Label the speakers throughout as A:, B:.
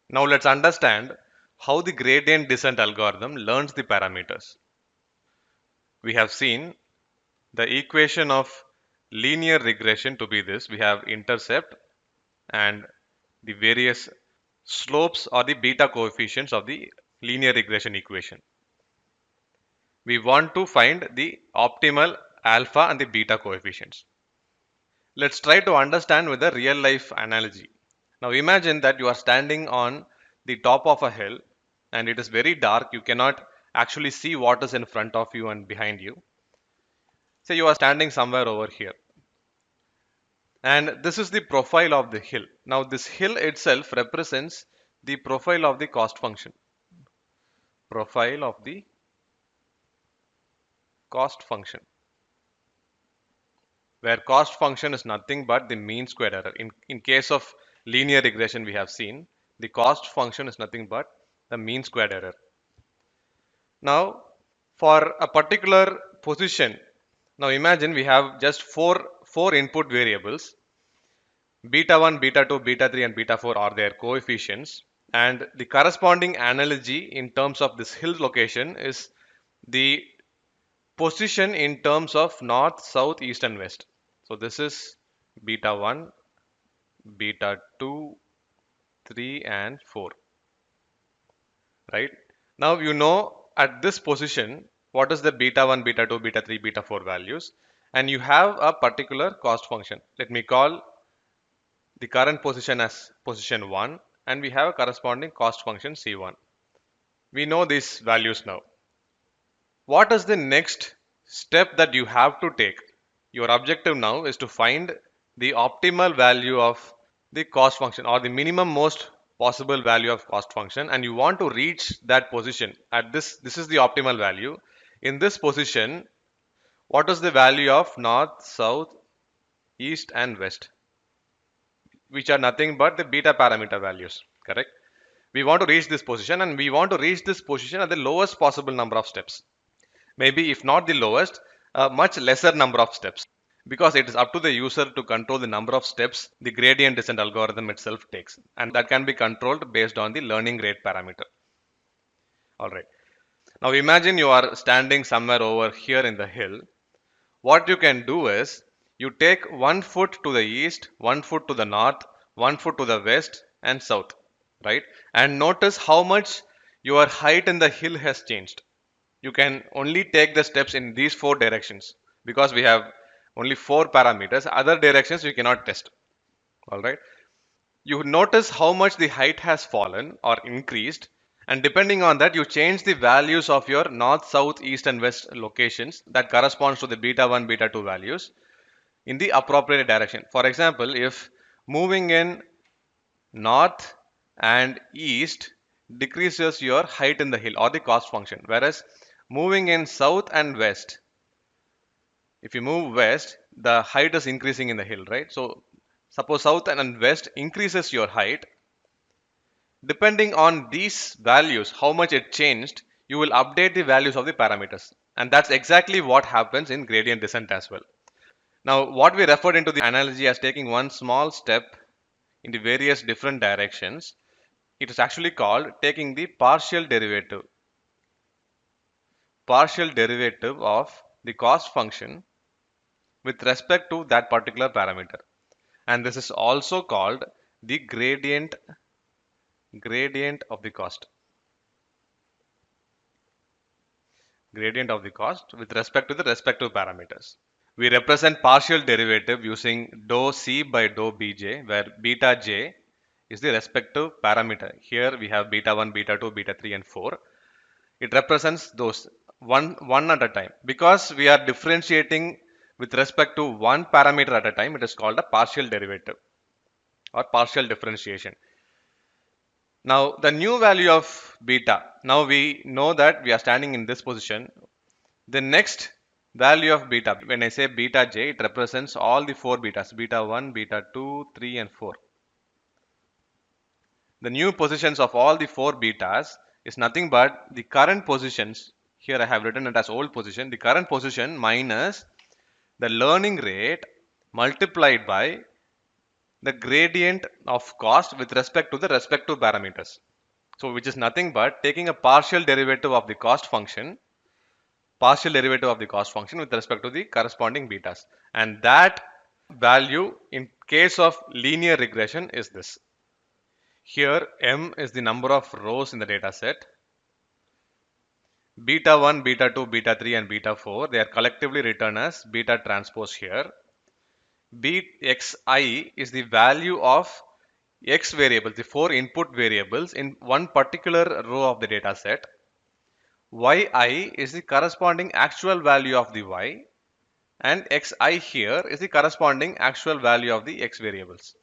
A: Now let's understand how the gradient descent algorithm learns the parameters. We have seen the equation of linear regression to be this. We have intercept and the various slopes or the beta coefficients of the linear regression equation. We want to find the optimal alpha and the beta coefficients. Let's try to understand with a real life analogy. Now imagine that you are standing on the top of a hill and it is very dark. You cannot actually see what is in front of you and behind you. Say you are standing somewhere over here. And this is the profile of the hill. Now this hill itself represents the profile of the cost function. Profile of the cost function. Where cost function is nothing but the mean squared error. In case of linear regression we have seen, the cost function is nothing but the mean squared error. Now for a particular position, now imagine we have just four input variables. Beta 1, beta 2, beta 3 and beta 4 are their coefficients, and the corresponding analogy in terms of this hill location is the position in terms of north, south, east and west. So this is beta 1, beta 2, 3 and 4, right? Now you know at this position what is the beta 1, beta 2, beta 3, beta 4 values, and you have a particular cost function. Let me call the current position as position 1 and we have a corresponding cost function C1. We know these values now. What is the next step that you have to take? Your objective now is to find the optimal value of the cost function or the minimum most possible value of cost function, and you want to reach that position at this is the optimal value. In this position, what is the value of north, south, east and west, which are nothing but the beta parameter values, correct? We want to reach this position and we want to reach this position at the lowest possible number of steps. Maybe if not the lowest, a much lesser number of steps, because it is up to the user to control the number of steps the gradient descent algorithm itself takes, and that can be controlled based on the learning rate parameter. All right. Now imagine you are standing somewhere over here in the hill. What you can do is you take 1 foot to the east, 1 foot to the north, 1 foot to the west and south, right? And notice how much your height in the hill has changed. You can only take the steps in these four directions because we have only four parameters. Other directions we cannot test. All right. You notice how much the height has fallen or increased, and depending on that you change the values of your north, south, east and west locations that corresponds to the beta 1, beta 2 values in the appropriate direction. For example, if moving in north and east decreases your height in the hill or the cost function, whereas moving in south and west, if you move west, the height is increasing in the hill, right? So suppose south and west increases your height. Depending on these values, how much it changed, you will update the values of the parameters. And that's exactly what happens in gradient descent as well. Now, what we referred into the analogy as taking one small step in the various different directions, it is actually called taking the partial derivative of the cost function with respect to that particular parameter. And this is also called the gradient of the cost. Gradient of the cost with respect to the respective parameters. We represent partial derivative using dou C by dou Bj, where beta j is the respective parameter. Here we have beta 1, beta 2, beta 3 and 4. It represents those one at a time. Because we are differentiating with respect to one parameter at a time, it is called a partial derivative or partial differentiation. Now the new value of beta, now we know that we are standing in this position. The next value of beta, when I say beta j, it represents all the four betas, beta 1, beta 2, 3 and 4. The new positions of all the four betas is nothing but the current positions. Here I have written it as old position, the current position minus the learning rate multiplied by the gradient of cost with respect to the respective parameters. So which is nothing but taking a partial derivative of the cost function with respect to the corresponding betas, and that value in case of linear regression is this. Here m is the number of rows in the data set. Beta 1, beta 2, beta 3 and beta 4, they are collectively written as beta transpose here. Bxi is the value of x variables, the 4 input variables in one particular row of the data set. Yi is the corresponding actual value of the y, and xi here is the corresponding actual value of the x variables.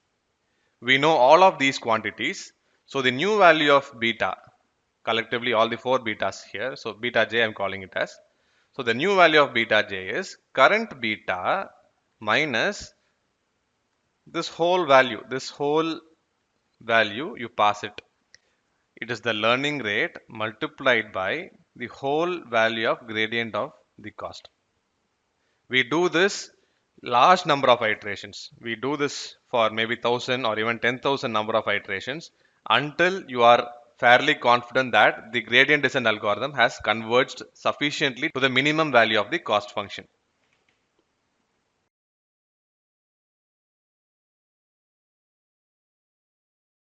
A: We know all of these quantities, so the new value of beta, collectively all the 4 betas here, so beta j I am calling it as. So the new value of beta j is current beta minus this whole value you pass it. It is the learning rate multiplied by the whole value of gradient of the cost. We do this large number of iterations. We do this for maybe 1000 or even 10,000 number of iterations until you are fairly confident that the gradient descent algorithm has converged sufficiently to the minimum value of the cost function.